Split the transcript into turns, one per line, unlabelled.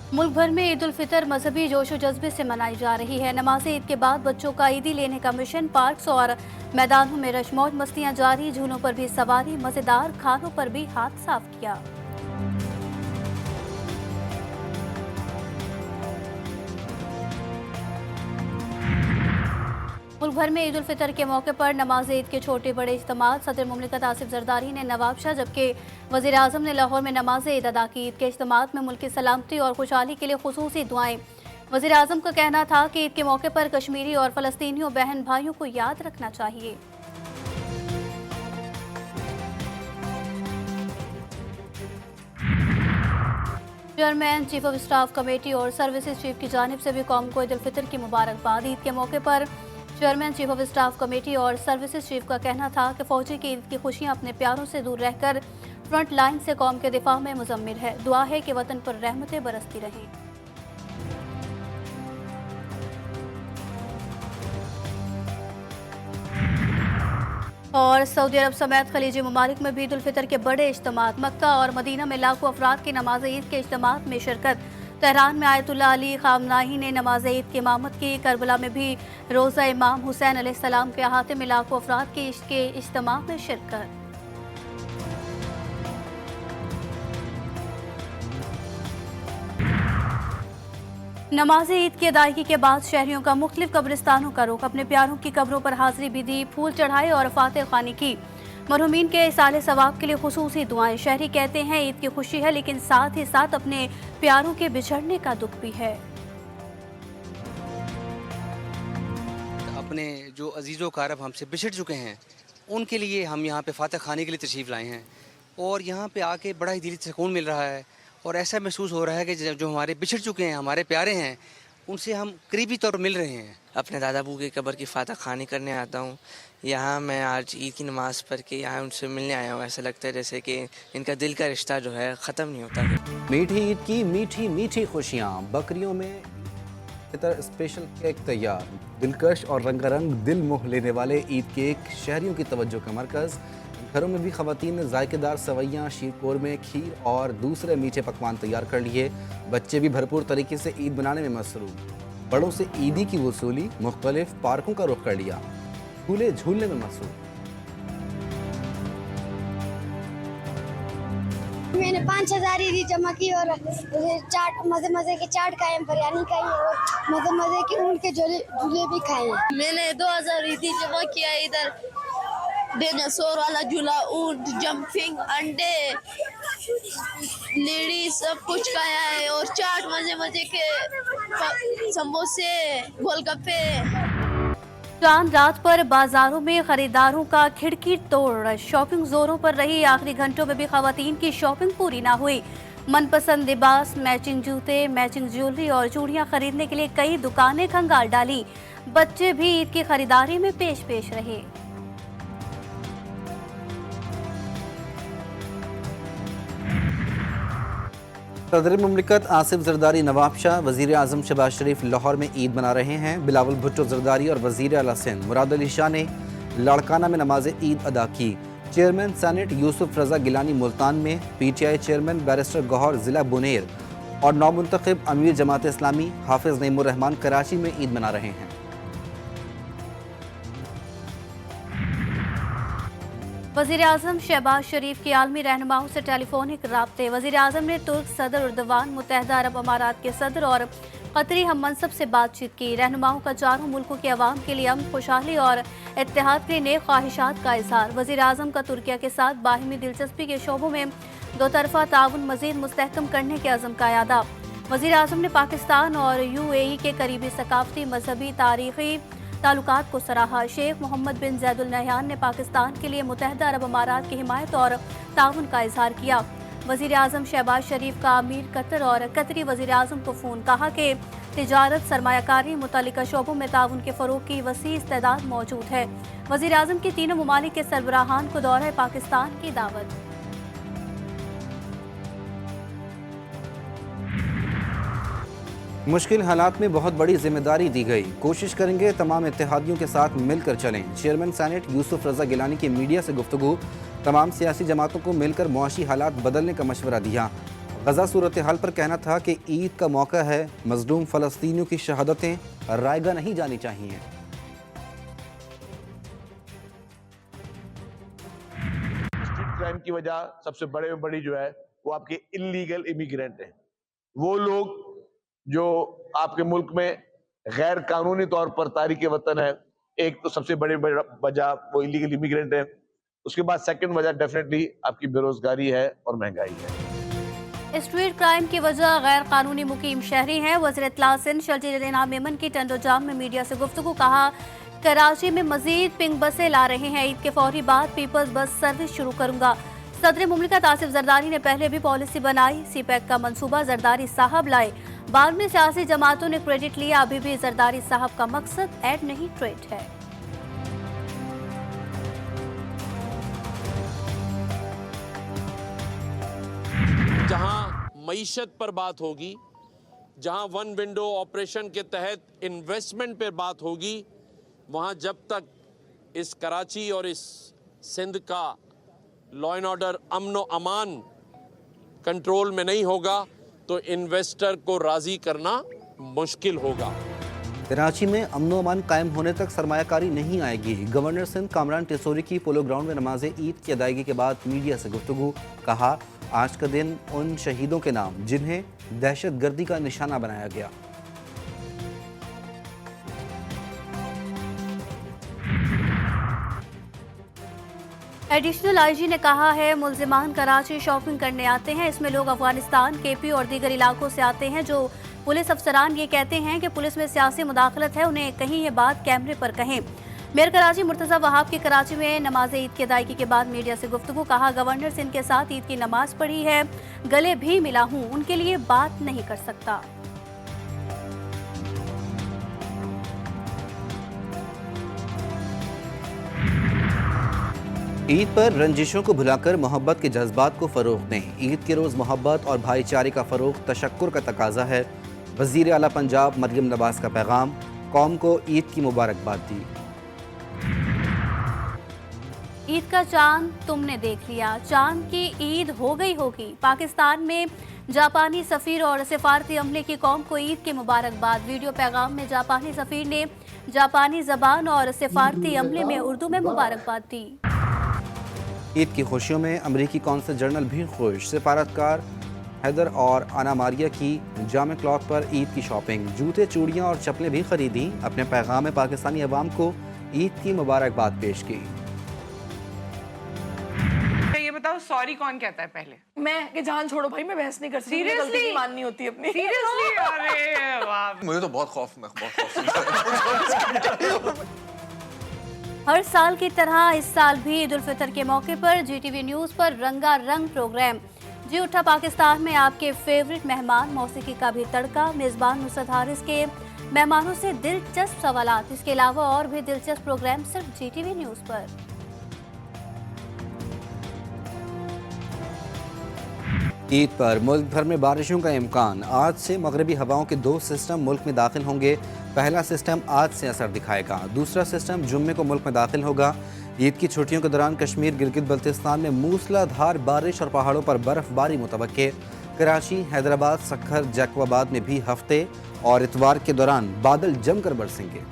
मुल्क भर में ईद उल फितर मजहबी जोश व जज्बे से मनाई जा रही है। नमाज ईद के बाद बच्चों का ईदी लेने का मिशन, पार्क्स और मैदानों में रश मौज मस्तियां जारी, झूलों पर भी सवारी, मजेदार खानों पर भी हाथ साफ किया। मुल्क भर में ईद उल फितर के मौके पर नमाज ईद के छोटे बड़े इज्तिमात, सदर मुमलिकत आसिफ जरदारी ने नवाबशाह जबकि वज़ीर आज़म ने लाहौर में नमाज ईद अदा की। ईद के इज्तिमात में मुल्क की सलामती और खुशहाली के लिए खुसूसी दुआएं। वज़ीर आज़म का कहना था कि ईद के मौके पर कश्मीरी और फ़लस्तीनियों बहन भाइयों को याद रखना चाहिए। Chairman, chief of staff committee और सर्विसेज चीफ की जानिब से भी कौम को ईद उल फितर की मुबारकबाद। ईद के मौके पर chairman, chief of staff committee और सर्विसेज चीफ का कहना था कि फौजी की ईद की खुशियां अपने प्यारों से दूर रहकर फ्रंट लाइन से कौम के दिफा में मुजम्मिल है। दुआ है कि वतन पर रहमतें बरसती रहें। और सऊदी अरब समेत खलीजी ममालिक में भी ईद उल फितर के बड़े इज्तिमात। मक्का और मदीना में लाखों अफराद की नमाज ईद के इज्तिमात में शिरकत। तेहरान में आयतुल्लाह अली खामनाई ने नमाज ईद की इमामत की। करबला में भी रोज़ा इमाम हुसैन अलैहिस्सलाम के अहाते में लाखों अफराद की इसके इज्तिमा में शिरकत। नमाज ईद की अदायगी के बाद शहरियों का मुख्तलिफ कब्रिस्तानों का रुख। अपने प्यारों की कब्रों पर हाजिरी भी दी, फूल चढ़ाए और फातिह खानी की। मरहूमीन के इसाले सवाब के लिए खुसूसी दुआएं। शहरी कहते हैं ईद की खुशी है लेकिन साथ ही साथ अपने प्यारों के बिछड़ने का दुख भी है।
अपने जो अजीज़ो कारब हमसे बिछड़ चुके हैं उनके लिए हम यहाँ पे फातिह खाने के लिए तशरीफ़ लाए हैं और यहाँ पे आके बड़ा ही दिली सुकून मिल रहा है और ऐसा महसूस हो रहा है कि जो हमारे बिछड़ चुके हैं, हमारे प्यारे हैं, उनसे हम करीबी तौर पर मिल रहे हैं।
अपने दादा अबू की कब्र की फातिह खानी करने आता हूँ। यहाँ मैं आज ईद की नमाज़ पढ़ के यहाँ उनसे मिलने आया हूँ। ऐसा लगता है जैसे कि इनका दिल का रिश्ता जो है ख़त्म नहीं होता।
मीठी ईद की मीठी मीठी खुशियाँ। बकरियों में फितर स्पेशल केक तैयार। दिलकश और रंगारंग दिल मोह लेने वाले ईद केक शहरियों की तवज्जो का मरकज़। घरों में भी ख़वातीन ने ज़ायकेदार सवैयाँ, शीरकोरमे, खीर और दूसरे मीठे पकवान तैयार कर लिए। बच्चे भी भरपूर तरीके से ईद बनाने में मसरूफ़। बड़ों से ईदी की वसूली, मुख्तलिफ पार्कों का रुख कर लिया, झूले झूलने में मसरूफ़।
मैंने 5,000 ईदी जमा की और चाट मज़े के चाट खाए, बिरयानी खाई और मज़े के ऊँट के झूले भी खाए।
मैंने 2,000 ईदी जमा किया। इधर डायनासोर वाला झूला, ऊँट, जंपिंग, अंडे, लेडी सब कुछ खाया है और चाट मजे के समोसे, गोलगप्पे।
चांद रात पर बाजारों में खरीदारों का खिड़की तोड़। शॉपिंग जोरों पर रही। आखिरी घंटों में भी खवातीन की शॉपिंग पूरी ना हुई। मनपसंद लिबास, मैचिंग जूते, मैचिंग ज्वेलरी और चूड़ियां खरीदने के लिए कई दुकानें खंगाल डाली। बच्चे भी ईद की खरीदारी में पेश रहे।
सदर मुमलिकत आसिफ जरदारी नवाबशाह, वज़ीर आज़म शहबाज शरीफ लाहौर में ईद मना रहे हैं। बिलावल भुट्टो जरदारी और वज़ीर आला सिंध मुराद अली शाह ने लाड़काना में नमाज ईद अदा की। चेयरमैन सेनेट यूसुफ रज़ा गिलानी मुल्तान में, PTI चेयरमैन बैरिस्टर गौहर ज़िला बुनेर और नौमुंतखब अमीर जमात इस्लामी हाफिज़ नईमुर रहमान कराची में ईद मना रहे हैं।
वज़ीर आज़म शहबाज शरीफ की आलमी रहनुमाओं से टेलीफोनिक राब्ते। वज़ीर आज़म ने तुर्क सदर उर्दवान, मुत्तहदा अरब अमारात के सदर और कतरी हम मनसब से बातचीत की। रहनुमाओं का चारों मुल्कों के अवाम के लिए अमन, खुशहाली और इत्तेहाद के लिए नेक ख्वाहिशात का इज़हार। वज़ीर आज़म का तुर्किया के साथ बाहिमी दिलचस्पी के शोबों में दो तरफ़ा ताउन मज़ीद मुस्तहकम करने के अज़म का यादा। वज़ीर आज़म ने पाकिस्तान और UAE के करीबी सकाफती, मजहबी, तारीख़ी ताल्लुकात को सराहा। शेख मोहम्मद बिन ज़ैदुल नहयान ने पाकिस्तान के लिए मुत्तहदा अरब अमारात की हिमायत और ताउन का इजहार किया। वज़ीर आज़म शहबाज शरीफ का अमीर कतर और कतरी वज़ीर आज़म को फ़ोन। कहा कि तिजारत, सरमायाकारी, मुतल्लिका शोबों में ताउन के फ़रोग़ की वसी इस्तेदाद मौजूद है। वज़ीर आज़म की तीनों ममालिक के सरबराहान को दौरा पाकिस्तान की दावत।
मुश्किल हालात में बहुत बड़ी जिम्मेदारी दी गई। कोशिश करेंगे तमाम इत्तेहादियों के साथ मिलकर चलें। चेयरमैन सेनेट यूसुफ रज़ा गिलानी की मीडिया से गुफ्तगू। तमाम सियासी जमातों को मिलकर मुआशी हालात बदलने का मशवरा दिया। غزہ صورتحال پر کہنا تھا کہ عید کا موقع ہے، مظلوم فلسطینیوں کی شہادتیں رائگاں نہیں جانی چاہیے۔
اسٹریٹ کرائم کی وجہ سب سے بڑے میں بڑی جو ہے وہ آپ کے انلیگل امیگرینٹ ہیں، وہ لوگ جو آپ کے ملک میں غیر قانونی طور پر تارک وطن ہے۔ ایک تو سب سے بڑی وجہ وہ انلیگل امیگرینٹ ہے، اس کے بعد سیکنڈ وجہ ڈیفینیٹلی آپ کی بے روزگاری ہے اور مہنگائی ہے۔
اسٹریٹ کرائم کی وجہ غیر قانونی مقیم شہری ہیں۔ وزیر اطلاع سندھ شرجیل انعام میمن کی ٹنڈو جام میں میڈیا سے گفتگو، کہا کراچی میں مزید پنک بسیں لا رہے ہیں، عید کے فوری بعد پیپلز بس سروس شروع کروں گا۔ صدر مملکت آصف زرداری نے پہلے بھی پالیسی بنائی، سی پیک کا منصوبہ زرداری صاحب لائے، بعد میں سیاسی جماعتوں نے کریڈٹ لیا، ابھی بھی زرداری صاحب کا مقصد ایڈ نہیں ٹریڈ ہے۔
جہاں معیشت پر بات ہوگی، جہاں ون ونڈو آپریشن کے تحت انویسٹمنٹ پر بات ہوگی، وہاں جب تک اس کراچی اور اس سندھ کا لا اینڈ آرڈر امن و امان کنٹرول میں نہیں ہوگا تو انویسٹر کو راضی کرنا مشکل ہوگا۔
کراچی میں امن و امان قائم ہونے تک سرمایہ کاری نہیں آئے گی۔ گورنر سندھ کامران ٹیسوری کی پولو گراؤنڈ میں نماز عید کی ادائیگی کے بعد میڈیا سے گفتگو، کہا آج کا دن ان شہیدوں کے نام جنہیں دہشت گردی کا نشانہ بنایا گیا۔
ایڈیشنل آئی جی نے کہا ہے ملزمان کراچی شاپنگ کرنے آتے ہیں، اس میں لوگ افغانستان، کے پی اور دیگر علاقوں سے آتے ہیں۔ جو پولیس افسران یہ کہتے ہیں کہ پولیس میں سیاسی مداخلت ہے، انہیں کہیں یہ بات کیمرے پر کہیں۔ میئر کراچی مرتضی وہاب کی کراچی میں نماز عید کی ادائیگی کے بعد میڈیا سے گفتگو، کہا گورنر سندھ کے ساتھ عید کی نماز پڑھی ہے، گلے بھی ملا ہوں، ان کے لیے بات نہیں کر سکتا۔
عید پر رنجشوں کو بھلا کر محبت کے جذبات کو فروغ دیں۔ عید کے روز محبت اور بھائی چارے کا فروغ تشکر کا تقاضا ہے۔ وزیر اعلیٰ پنجاب مریم نواز کا پیغام، قوم کو عید کی مبارکباد دی۔
عید کا چاند تم نے دیکھ لیا، چاند کی عید ہو گئی ہوگی۔ پاکستان میں جاپانی سفیر اور سفارتی عملے کی قوم کو عید کی مبارکباد۔ ویڈیو پیغام میں جاپانی سفیر نے جاپانی زبان اور سفارتی عملے میں اردو میں مبارکباد دی۔
عید کی خوشیوں میں امریکی قونصل جنرل بھی خوش۔ سفارتکار حیدر اور آنا ماریا کی جامع کلاتھ پر عید کی شاپنگ، جوتے، چوڑیاں اور چپلیں بھی خریدیں۔ اپنے پیغام میں پاکستانی عوام کو عید کی مبارکباد پیش کی۔
یہ بتاؤ سوری کون کہتا ہے پہلے؟
میں کہ جان چھوڑو بھائی، میں بحث نہیں کر سکتی، غلطی نہیں ماننی ہوتی اپنی۔
سیریسلی؟ ارے واہ،
مجھے تو بہت خوف
ہر سال کی طرح اس سال بھی عید الفطر کے موقع پر جی ٹی وی نیوز پر رنگا رنگ پروگرام جی اٹھا پاکستان میں آپ کے فیورٹ مہمان، موسیقی کا بھی تڑکا، میزبان نصرت حارث کے مہمانوں سے دلچسپ سوالات، اس کے علاوہ اور بھی دلچسپ پروگرام صرف جی ٹی وی نیوز پر۔
عید پر ملک بھر میں بارشوں کا امکان۔ آج سے مغربی ہواؤں کے 2 سسٹم ملک میں داخل ہوں گے۔ پہلا سسٹم آج سے اثر دکھائے گا، دوسرا سسٹم جمعے کو ملک میں داخل ہوگا۔ عید کی چھٹیوں کے دوران کشمیر، گلگت بلتستان میں موسلا دھار بارش اور پہاڑوں پر برف باری متوقع۔ کراچی، حیدرآباد، سکھر، جیکو آباد میں بھی ہفتے اور اتوار کے دوران بادل جم کر برسیں گے۔